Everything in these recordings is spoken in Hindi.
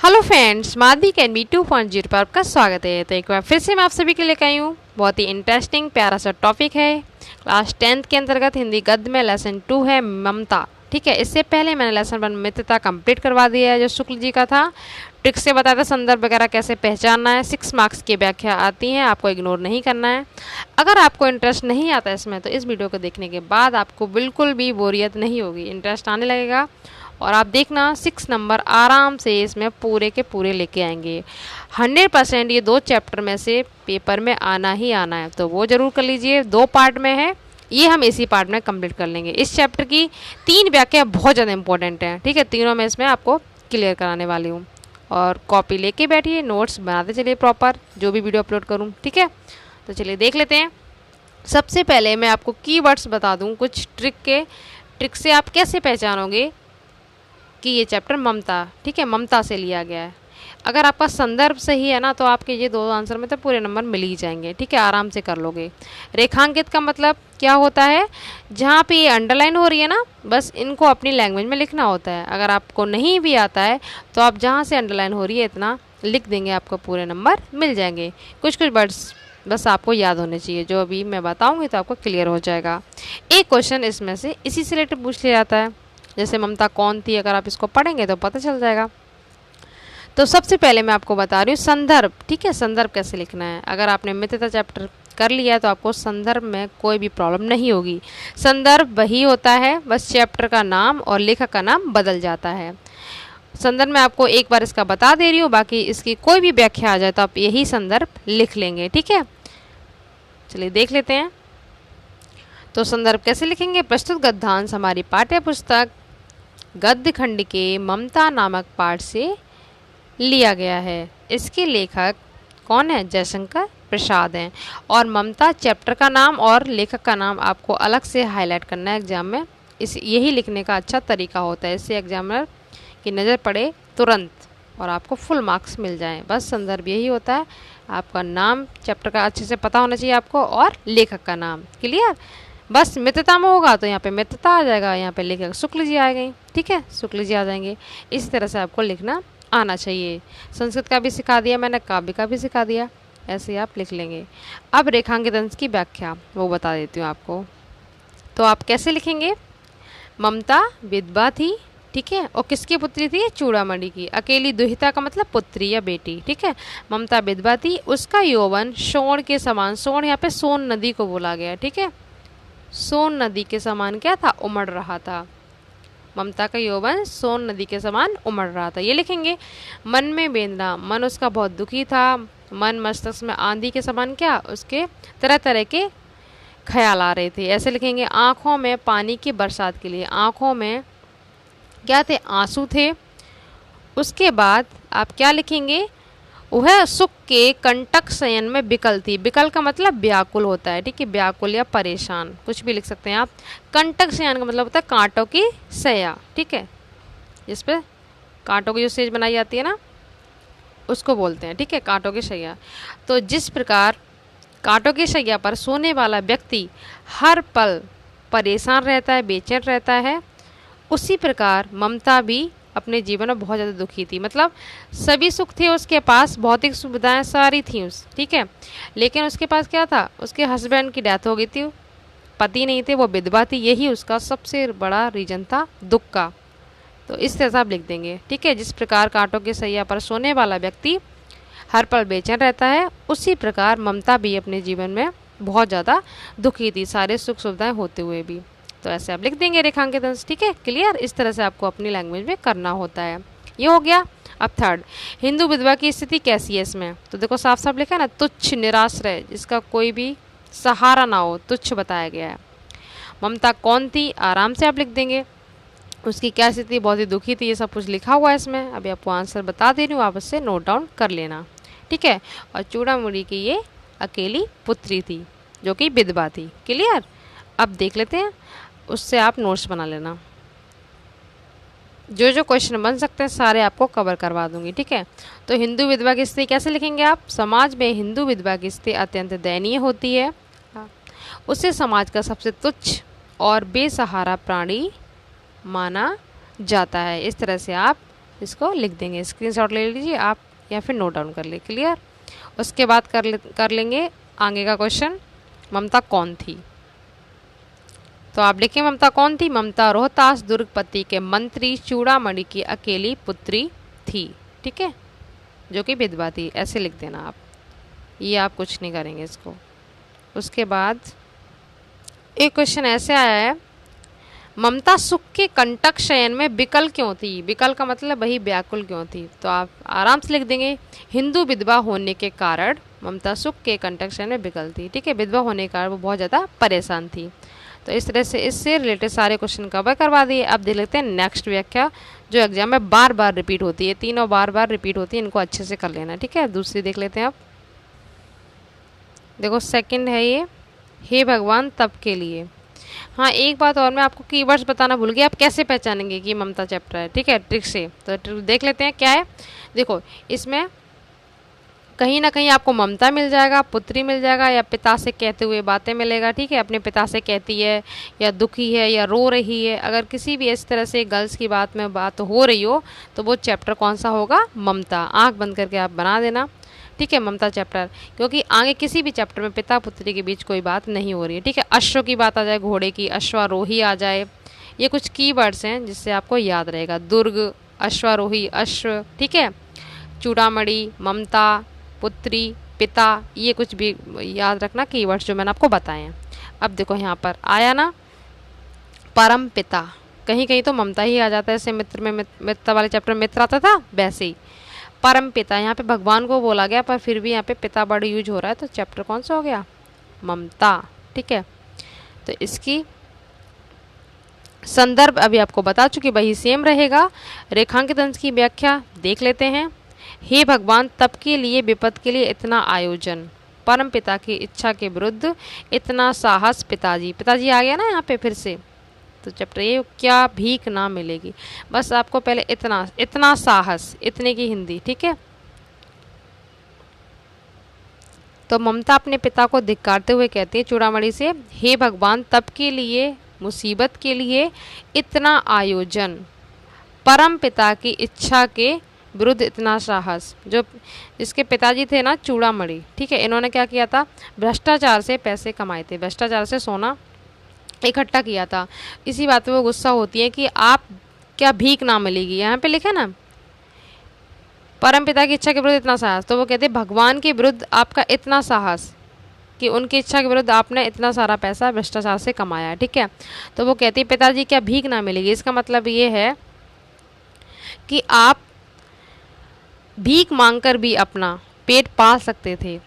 हेलो फ्रेंड्स, माधवी अकेडमी 2.0 पर आपका स्वागत है। तो एक बार फिर से मैं आप सभी के लिए आई हूँ। बहुत ही इंटरेस्टिंग प्यारा सा टॉपिक है। क्लास 10th के अंतर्गत हिंदी गद्य में लेसन 2 है ममता। ठीक है, इससे पहले मैंने लेसन 1 मित्रता कंप्लीट करवा दिया है, जो शुक्ल जी का था। ट्रिक से बताया था संदर्भ वगैरह कैसे पहचानना है। 6 मार्क्स की व्याख्या आती है, आपको इग्नोर नहीं करना है। अगर आपको इंटरेस्ट नहीं आता इसमें तो इस वीडियो को देखने के बाद आपको बिल्कुल भी बोरियत नहीं होगी, इंटरेस्ट आने लगेगा और आप देखना 6 नंबर आराम से इसमें पूरे के पूरे लेके आएंगे। 100% ये 2 चैप्टर में से पेपर में आना ही आना है, तो वो ज़रूर कर लीजिए। 2 पार्ट में है, ये हम इसी पार्ट में कंप्लीट कर लेंगे। इस चैप्टर की 3 व्याख्या बहुत ज़्यादा इंपॉर्टेंट है। ठीक है, तीनों में इसमें आपको क्लियर कराने वाली हूँ। और कॉपी लेके बैठिए, नोट्स बनाते चलिए प्रॉपर, जो भी वीडियो अपलोड करूँ। ठीक है, तो चलिए देख लेते हैं। सबसे पहले मैं आपको कीवर्ड्स बता दूँ कुछ ट्रिक से आप कैसे पहचानोगे कि ये चैप्टर ममता, ठीक है, ममता से लिया गया है। अगर आपका संदर्भ सही है ना, तो आपके ये 2 आंसर में तो पूरे नंबर मिल ही जाएंगे। ठीक है, आराम से कर लोगे। रेखांकित का मतलब क्या होता है? जहाँ पे ये अंडरलाइन हो रही है ना, बस इनको अपनी लैंग्वेज में लिखना होता है। अगर आपको नहीं भी आता है तो आप जहाँ से अंडरलाइन हो रही है इतना लिख देंगे, आपको पूरे नंबर मिल जाएंगे। कुछ वर्ड्स बस आपको याद होने चाहिए, जो अभी मैं बताऊँगी तो आपको क्लियर हो जाएगा। एक क्वेश्चन इसमें से इसी से रिलेटेड पूछ लिया जाता है, जैसे ममता कौन थी। अगर आप इसको पढ़ेंगे तो पता चल जाएगा। तो सबसे पहले मैं आपको बता रही हूँ संदर्भ। ठीक है, संदर्भ कैसे लिखना है। अगर आपने मित्रता चैप्टर कर लिया है तो आपको संदर्भ में कोई भी प्रॉब्लम नहीं होगी। संदर्भ वही होता है, बस चैप्टर का नाम और लेखक का नाम बदल जाता है। संदर्भ में आपको एक बार इसका बता दे रही हूँ, बाकी इसकी कोई भी व्याख्या आ जाए तो आप यही संदर्भ लिख लेंगे। ठीक है, चलिए देख लेते हैं। तो संदर्भ कैसे लिखेंगे? प्रस्तुत गद्यांश हमारी पाठ्य पुस्तक गद्य खंड के ममता नामक पाठ से लिया गया है। इसके लेखक कौन है? जयशंकर प्रसाद हैं। और ममता चैप्टर का नाम और लेखक का नाम आपको अलग से हाईलाइट करना है एग्जाम में। यही लिखने का अच्छा तरीका होता है, इससे एग्जामिनर की नज़र पड़े तुरंत और आपको फुल मार्क्स मिल जाएं। बस संदर्भ यही होता है, आपका नाम चैप्टर का अच्छे से पता होना चाहिए आपको और लेखक का नाम। क्लियर? बस मित्रता में होगा तो यहाँ पे मित्रता आ जाएगा, यहाँ पे लेखक शुक्ल जी आ गई। ठीक है, शुक्ल जी आ जाएंगे। इसी तरह से आपको लिखना आना चाहिए। संस्कृत का भी सिखा दिया मैंने, काव्य का भी सिखा दिया, ऐसे आप लिख लेंगे। अब रेखांकित अंश की व्याख्या वो बता देती हूँ आपको। तो आप कैसे लिखेंगे? ममता विधवा थी, ठीक है, और किसकी पुत्री थी? चूड़ामणि की। अकेली दुहिता का मतलब पुत्री या बेटी। ठीक है, ममता विधवा थी, उसका यौवन सोन के समान, सोन यहाँ पे सोन नदी को बोला गया। ठीक है, सोन नदी के समान क्या था? उमड़ रहा था। ममता का यौवन सोन नदी के समान उमड़ रहा था, ये लिखेंगे। मन में वेदना, मन उसका बहुत दुखी था। मन मस्तिष्क में आंधी के समान क्या? उसके तरह तरह के ख्याल आ रहे थे, ऐसे लिखेंगे। आँखों में पानी की बरसात के लिए, आँखों में क्या थे? आंसू थे। उसके बाद आप क्या लिखेंगे? वह सुख के कंटक शयन में विकल थी। विकल का मतलब व्याकुल होता है। ठीक है, व्याकुल या परेशान, कुछ भी लिख सकते हैं आप। कंटक शयन का मतलब होता है कांटों की शैया। ठीक है, जिस पे कांटों की जो सेज बनाई जाती है ना, उसको बोलते हैं। ठीक है, कांटों की शैया। तो जिस प्रकार कांटों की शैया पर सोने वाला व्यक्ति हर पल परेशान रहता है, बेचैन रहता है, उसी प्रकार ममता भी अपने जीवन में बहुत ज़्यादा दुखी थी। मतलब सभी सुख थे उसके पास, भौतिक सुविधाएं सारी थी ठीक है, लेकिन उसके पास क्या था? उसके हस्बैंड की डेथ हो गई थी, पति नहीं थे, वो विधवा थी। यही उसका सबसे बड़ा रीजन था दुख का। तो इस तरह से आप लिख देंगे। ठीक है, जिस प्रकार कांटों की सैया पर सोने वाला व्यक्ति हर पल बेचैन रहता है, उसी प्रकार ममता भी अपने जीवन में बहुत ज़्यादा दुखी थी, सारे सुख सुविधाएँ होते हुए भी। तो ऐसे आप लिख देंगे रेखांकित अंश। ठीक है, क्लियर? इस तरह से आपको अपनी लैंग्वेज में करना होता है। ये हो गया। अब थर्ड, हिंदू विधवा की स्थिति कैसी है इसमें? तो देखो साफ साफ लिखा है ना, तुच्छ निराश्रय, जिसका कोई भी सहारा ना हो, तुच्छ बताया गया है। ममता कौन थी? आराम से आप लिख देंगे। उसकी क्या स्थिति? बहुत ही दुखी थी। ये सब कुछ लिखा हुआ है इसमें, अभी आपको आंसर बता दे रही हूँ, आप इससे नोट डाउन कर लेना। ठीक है, और चूड़ामणि की ये अकेली पुत्री थी जो कि विधवा थी। क्लियर? अब देख लेते हैं, उससे आप नोट्स बना लेना। जो जो क्वेश्चन बन सकते हैं सारे आपको कवर करवा दूंगी। ठीक है, तो हिंदू विधवा की स्थिति कैसे लिखेंगे आप? समाज में हिंदू विधवा की स्थिति अत्यंत दयनीय होती है। उसे समाज का सबसे तुच्छ और बेसहारा प्राणी माना जाता है। इस तरह से आप इसको लिख देंगे, स्क्रीनशॉट ले लीजिए आप या फिर नोट डाउन कर ले। क्लियर। उसके बाद कर लेंगे आगे का क्वेश्चन, ममता कौन थी। तो आप लिखें ममता कौन थी। ममता रोहतास दुर्गपति के मंत्री चूड़ामणि की अकेली पुत्री थी। ठीक है, जो कि विधवा थी, ऐसे लिख देना आप। ये आप कुछ नहीं करेंगे इसको। उसके बाद एक क्वेश्चन ऐसे आया है, ममता सुख के कंटक शयन में विकल क्यों थी। विकल का मतलब वही व्याकुल क्यों थी। तो आप आराम से लिख देंगे, हिंदू विधवा होने के कारण ममता सुख के कंटक शयन में विकल थी। ठीक है, विधवा होने के कारण वो बहुत ज़्यादा परेशान थी। तो इस तरह से इससे रिलेटेड सारे क्वेश्चन कवर करवा दिए। अब देख लेते हैं नेक्स्ट व्याख्या, जो एग्जाम में बार बार रिपीट होती है, तीनों बार बार रिपीट होती है, इनको अच्छे से कर लेना। ठीक है, दूसरी देख लेते हैं अब। देखो सेकंड है ये, हे भगवान तब के लिए। हाँ, एक बात और मैं आपको कीवर्ड्स बताना भूल गई, आप कैसे पहचानेंगे कि ममता चैप्टर है। ठीक है, ट्रिक से। तो ट्रिक देख लेते हैं क्या है। देखो इसमें कहीं ना कहीं आपको ममता मिल जाएगा, पुत्री मिल जाएगा, या पिता से कहते हुए बातें मिलेगा। ठीक है, अपने पिता से कहती है, या दुखी है, या रो रही है। अगर किसी भी इस तरह से गर्ल्स की बात हो रही हो तो वो चैप्टर कौन सा होगा, ममता। आंख बंद करके आप बना देना। ठीक है, ममता चैप्टर, क्योंकि आगे किसी भी चैप्टर में पिता पुत्री के बीच कोई बात नहीं हो रही है। ठीक है, अश्व की बात आ जाए, घोड़े की, अश्वारोही आ जाए, ये कुछ कीवर्ड्स हैं जिससे आपको याद रहेगा। दुर्ग, अश्वारोही, अश्व। ठीक है, चूड़ामणि, ममता, पुत्री, पिता, ये कुछ भी याद रखना कीवर्ड्स जो मैंने आपको बताए हैं। अब देखो यहाँ पर आया ना परम पिता, कहीं कहीं तो ममता ही आ जाता है, जैसे मित्र में मित्रता वाले चैप्टर में मित्र आता था, वैसे ही परम पिता। यहाँ पे भगवान को बोला गया, पर फिर भी यहाँ पे पिता वर्ड यूज हो रहा है, तो चैप्टर कौन सा हो गया, ममता। ठीक है, तो इसकी संदर्भ अभी आपको बता चुकी, वही सेम रहेगा। रेखांकित अंश की व्याख्या देख लेते हैं। हे भगवान तब के लिए विपद के लिए इतना आयोजन, परम पिता की इच्छा के विरुद्ध इतना साहस, पिताजी। पिताजी आ गया ना यहाँ पे फिर से। तो चैप्टर ये, क्या भीख ना मिलेगी। बस आपको पहले इतना साहस, इतने की हिंदी। ठीक है, तो ममता अपने पिता को धिक्कारते हुए कहती है चूड़ामणि से, हे भगवान तब के लिए, मुसीबत के लिए इतना आयोजन, परम पिता की इच्छा के विरुद्ध इतना साहस। जो इसके पिताजी थे ना चूड़ामणि, ठीक है, इन्होंने क्या किया था, भ्रष्टाचार से पैसे कमाए थे, भ्रष्टाचार से सोना इकट्ठा किया था। इसी बात पे वो गुस्सा होती है कि आप क्या भीख ना मिलेगी। यहाँ पे लिखा ना परम पिता की इच्छा के विरुद्ध इतना साहस, तो वो कहते हैं भगवान के विरुद्ध आपका इतना साहस कि उनकी इच्छा के विरुद्ध आपने इतना सारा पैसा भ्रष्टाचार से कमाया। ठीक है, तो वो कहती है पिताजी क्या भीख ना मिलेगी। इसका मतलब ये है कि आप भीख मांगकर भी अपना पेट पाल सकते थे।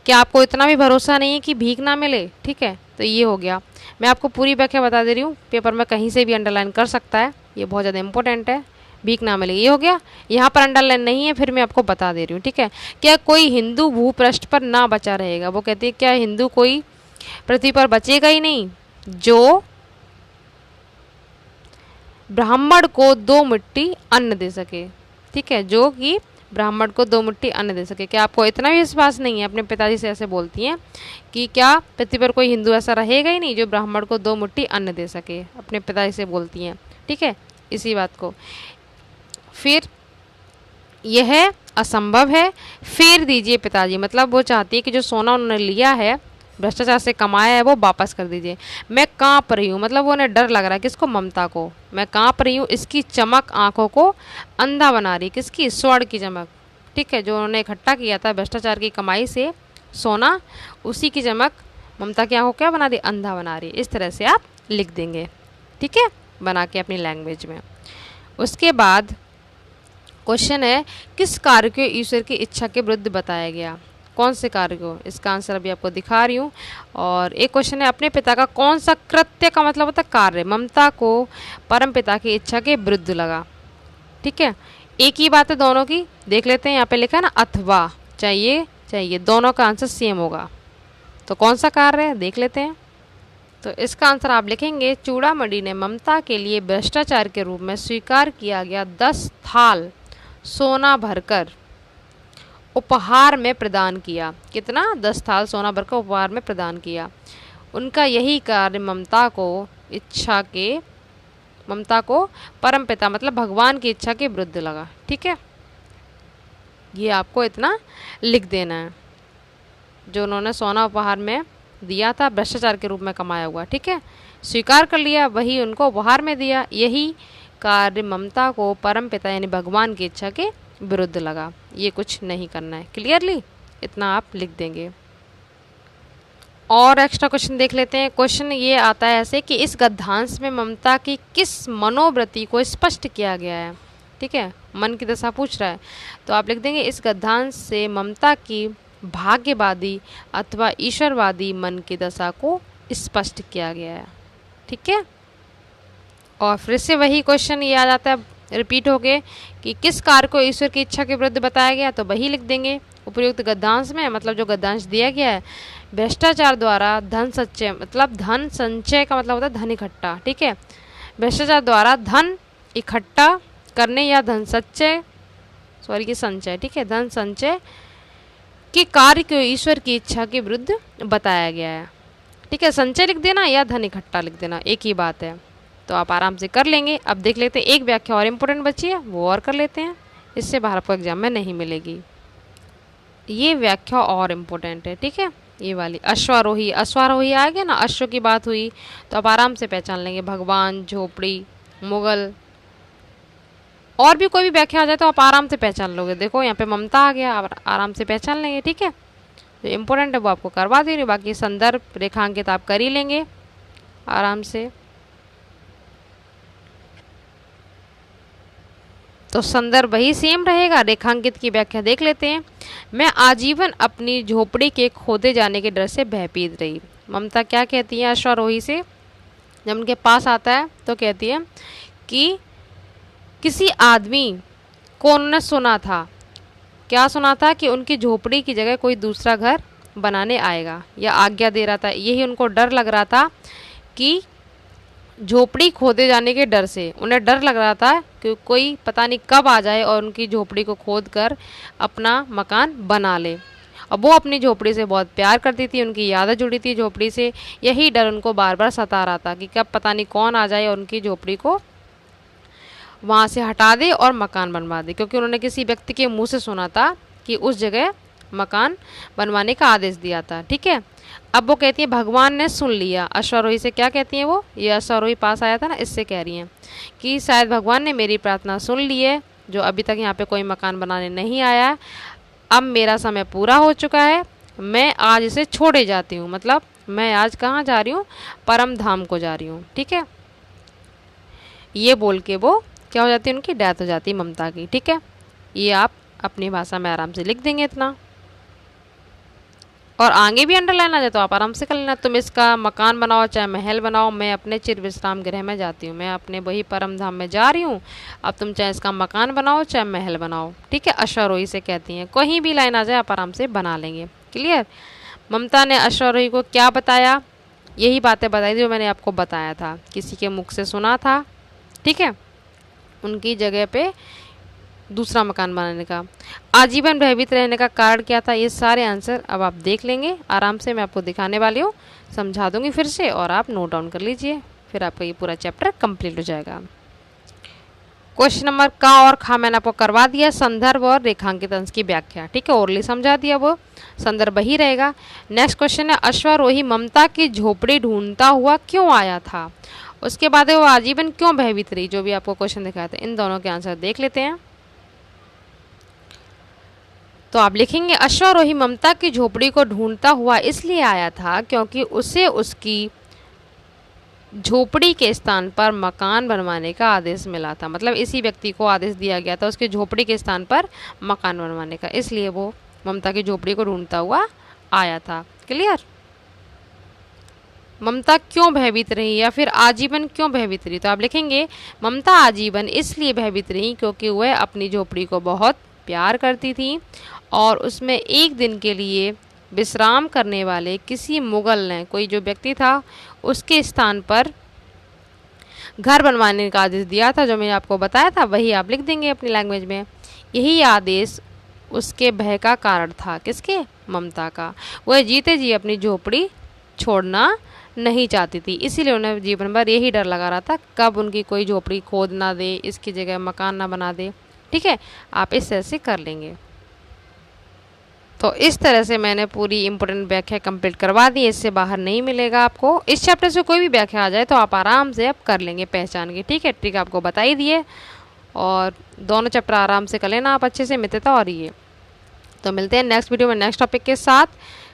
क्या आपको इतना भी भरोसा नहीं है कि भीख ना मिले। ठीक है, तो ये हो गया। मैं आपको पूरी व्याख्या बता दे रही हूँ, पेपर में कहीं से भी अंडरलाइन कर सकता है, ये बहुत ज़्यादा इंपॉर्टेंट है। भीख ना मिलेगी, ये हो गया। यहाँ पर अंडरलाइन नहीं है, फिर मैं आपको बता दे रही हूँ। ठीक है, क्या कोई हिंदू भूपृष्ठ पर ना बचा रहेगा। वो कहती है क्या हिंदू कोई पृथ्वी पर बचेगा ही नहीं जो ब्राह्मण को 2 मुट्ठी अन्न दे सके। ठीक है, जो कि ब्राह्मण को 2 मुट्ठी अन्न दे सके। क्या आपको इतना भी विश्वास नहीं है। अपने पिताजी से ऐसे बोलती हैं कि क्या पृथ्वी पर कोई हिंदू ऐसा रहेगा ही नहीं जो ब्राह्मण को 2 मुट्ठी अन्न दे सके। अपने पिताजी से बोलती हैं। ठीक है, इसी बात को फिर यह असंभव है, फेर दीजिए पिताजी। मतलब वो चाहती है कि जो सोना उन्होंने लिया है, भ्रष्टाचार से कमाया है, वो वापस कर दीजिए। मैं कांप रही हूँ, मतलब वो उन्हें डर लग रहा है। किसको, ममता को। मैं कांप रही हूँ, इसकी चमक आंखों को अंधा बना रही। किसकी, स्वर्ण की चमक। ठीक है, जो उन्होंने इकट्ठा किया था भ्रष्टाचार की कमाई से सोना, उसी की चमक ममता की आंखों को क्या बना दी, अंधा बना रही। इस तरह से आप लिख देंगे। ठीक है, बना के अपनी लैंग्वेज में। उसके बाद क्वेश्चन है, किस कार्य को ईश्वर की इच्छा के विरुद्ध बताया गया। कौन से कार्य को, इसका आंसर अभी आपको दिखा रही हूँ। और एक क्वेश्चन है, अपने पिता का कौन सा कृत्य का मतलब होता है कार्य ममता को परम पिता की इच्छा के विरुद्ध लगा। ठीक है, एक ही बात है दोनों की। देख लेते हैं, यहाँ पे लिखा है ना अथवा, चाहिए दोनों का आंसर सेम होगा। तो कौन सा कार्य है देख लेते हैं। तो इसका आंसर आप लिखेंगे, चूड़ामणि ने ममता के लिए भ्रष्टाचार के रूप में स्वीकार किया गया 10 थाल सोना भरकर उपहार में प्रदान किया। कितना, 10 थाल सोना भरकर उपहार में प्रदान किया। उनका यही कार्य ममता को इच्छा के ममता को परमपिता मतलब भगवान की इच्छा के विरुद्ध लगा। ठीक है, ये आपको इतना लिख देना है। जो उन्होंने सोना उपहार में दिया था भ्रष्टाचार के रूप में कमाया हुआ, ठीक है, स्वीकार कर लिया, वही उनको उपहार में दिया। यही कार्य ममता को परमपिता यानी भगवान की इच्छा के विरुद्ध लगा। ये कुछ नहीं करना है। क्लियरली इतना आप लिख देंगे। और एक्स्ट्रा क्वेश्चन देख लेते हैं। क्वेश्चन ये आता है ऐसे कि इस गद्यांश में ममता की किस मनोवृत्ति को स्पष्ट किया गया है। ठीक है, मन की दशा पूछ रहा है, तो आप लिख देंगे इस गद्यांश से ममता की भाग्यवादी अथवा ईश्वरवादी मन की दशा को स्पष्ट किया गया है। ठीक है, और फिर से वही क्वेश्चन ये आ जाता है रिपीट हो गए कि किस कार्य को ईश्वर की इच्छा के विरुद्ध बताया गया, तो वही लिख देंगे उपयुक्त गद्यांश में। मतलब जो गद्यांश दिया गया है, भ्रष्टाचार द्वारा धन संचय, मतलब धन संचय का मतलब होता है धन इकट्ठा। ठीक है, भ्रष्टाचार द्वारा धन इकट्ठा करने या धन संचय की संचय, ठीक है, धन संचय के कार्य को ईश्वर की इच्छा के विरुद्ध बताया गया है। ठीक है, संचय लिख देना या धन इकट्ठा लिख देना, एक ही बात है, तो आप आराम से कर लेंगे। अब देख लेते हैं, एक व्याख्या और इम्पोर्टेंट बची है, वो और कर लेते हैं, इससे बाहर आपको एग्जाम में नहीं मिलेगी। ये व्याख्या और इम्पोर्टेंट है। ठीक है, ये वाली अश्वारोही, अश्वारोही आ गया ना, अश्व की बात हुई तो आप आराम से पहचान लेंगे, भगवान, झोपड़ी, मुगल, और भी कोई भी व्याख्या आ जाए तो आप आराम से पहचान लोगे। देखो यहाँ पे ममता आ गया, आप आराम से पहचान लेंगे। ठीक है, जो इम्पोर्टेंट है वो आपको करवा देंगे, बाकी संदर्भ रेखांकित आप कर ही लेंगे आराम से। तो संदर्भ वही सेम रहेगा, रेखांकित की व्याख्या देख लेते हैं। मैं आजीवन अपनी झोपड़ी के खोदे जाने के डर से भयभीत रही। ममता क्या कहती है अश्वारोही से, जब उनके पास आता है तो कहती है कि किसी आदमी को उन्होंने सुना था, क्या सुना था, कि उनकी झोपड़ी की जगह कोई दूसरा घर बनाने आएगा या आज्ञा दे रहा था। यही उनको डर लग रहा था कि झोपड़ी खोदे जाने के डर से उन्हें डर लग रहा था कि कोई पता नहीं कब आ जाए और उनकी झोपड़ी को खोद कर अपना मकान बना ले। अब वो अपनी झोपड़ी से बहुत प्यार करती थी, उनकी यादें जुड़ी थी झोपड़ी से। यही डर उनको बार बार सता रहा था कि कब पता नहीं कौन आ जाए और उनकी झोपड़ी को वहाँ से हटा दे और मकान बनवा दे, क्योंकि उन्होंने किसी व्यक्ति के मुंह से सुना था कि उस जगह मकान बनवाने का आदेश दिया था। ठीक है, अब वो कहती है भगवान ने सुन लिया। अश्वारोही से क्या कहती हैं वो, ये अश्वारोही पास आया था ना, इससे कह रही हैं कि शायद भगवान ने मेरी प्रार्थना सुन ली है, जो अभी तक यहाँ पे कोई मकान बनाने नहीं आया। अब मेरा समय पूरा हो चुका है, मैं आज इसे छोड़े जाती हूँ। मतलब मैं आज कहाँ जा रही हूँ, परम धाम को जा रही हूँ। ठीक है, ये बोल के वो क्या हो जाती है, उनकी डेथ हो जाती है ममता की। ठीक है, ये आप अपनी भाषा में आराम से लिख देंगे इतना, और आगे भी अंडरलाइन आ जाए तो आप आराम से कर लेना। तुम इसका मकान बनाओ चाहे महल बनाओ, मैं अपने चिर विश्राम गृह में जाती हूँ, मैं अपने वही परम धाम में जा रही हूँ। अब तुम चाहे इसका मकान बनाओ चाहे महल बनाओ। ठीक है, अश्वारोही से कहती हैं, कोई भी लाइन आ जाए आप आराम से बना लेंगे। क्लियर, ममता ने अश्वारोही को क्या बताया, यही बातें बताई थी जो मैंने आपको बताया था, किसी के मुख से सुना था। ठीक है, उनकी जगह पे दूसरा मकान बनाने का, आजीवन भयभीत रहने का कारण क्या था, ये सारे आंसर अब आप देख लेंगे आराम से। मैं आपको दिखाने वाली हूँ, समझा दूंगी फिर से, और आप नोट डाउन कर लीजिए, फिर आपका ये पूरा चैप्टर कंप्लीट हो जाएगा। क्वेश्चन नंबर का और खा मैंने आपको करवा दिया, संदर्भ और रेखांकित अंश की व्याख्या। ठीक है, ओरली समझा दिया, वो संदर्भ ही रहेगा। नेक्स्ट क्वेश्चन है, अश्वारोही ममता की झोपड़ी ढूंढता हुआ क्यों आया था, उसके बाद वो आजीवन क्यों भयभीत रही, जो भी आपको क्वेश्चन दिखाया था। इन दोनों के आंसर देख लेते हैं। तो आप लिखेंगे अश्वारोही ममता की झोपड़ी को ढूंढता हुआ इसलिए आया था क्योंकि उसे उसकी झोपड़ी के स्थान पर मकान बनवाने का आदेश मिला था। मतलब इसी व्यक्ति को आदेश दिया गया था उसकी झोपड़ी के स्थान पर मकान बनवाने का, इसलिए वो ममता की झोपड़ी को ढूंढता हुआ आया था। क्लियर, ममता क्यों भयभीत रही या फिर आजीवन क्यों भयभीत रही, तो आप लिखेंगे ममता आजीवन इसलिए भयभीत रही क्योंकि वह अपनी झोपड़ी को बहुत प्यार करती थी और उसमें एक दिन के लिए विश्राम करने वाले किसी मुगल ने, कोई जो व्यक्ति था, उसके स्थान पर घर बनवाने का आदेश दिया था, जो मैंने आपको बताया था वही आप लिख देंगे अपनी लैंग्वेज में। यही आदेश उसके भय का कारण था, किसके, ममता का। वह जीते जी अपनी झोपड़ी छोड़ना नहीं चाहती थी, इसीलिए उन्हें जीवन भर यही डर लगा रहा था कब उनकी कोई झोपड़ी खोद ना दे, इसकी जगह मकान ना बना दे। ठीक है, आप इस तरह से कर लेंगे। तो इस तरह से मैंने पूरी इंपॉर्टेंट व्याख्या कंप्लीट करवा दी, इससे बाहर नहीं मिलेगा आपको। इस चैप्टर से कोई भी व्याख्या आ जाए तो आप आराम से अब कर लेंगे पहचान के। ठीक है, ट्रिक आपको बताई दिए और दोनों चैप्टर आराम से कर लेना आप अच्छे से, मित्रता और ये। तो मिलते हैं नेक्स्ट वीडियो में नेक्स्ट टॉपिक के साथ।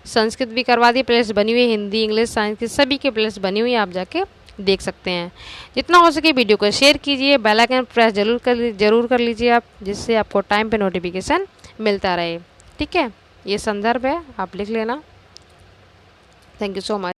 संस्कृत भी करवा दी, प्लेलिस्ट बनी हुई है, हिंदी इंग्लिश साइंस की सभी की प्लेलिस्ट बनी हुई है, आप जाके देख सकते हैं। जितना हो सके वीडियो को शेयर कीजिए, बेल आइकन प्रेस जरूर कर लीजिए आप, जिससे आपको टाइम पे नोटिफिकेशन मिलता रहे। ठीक है, ये संदर्भ है, आप लिख लेना। Thank you so much.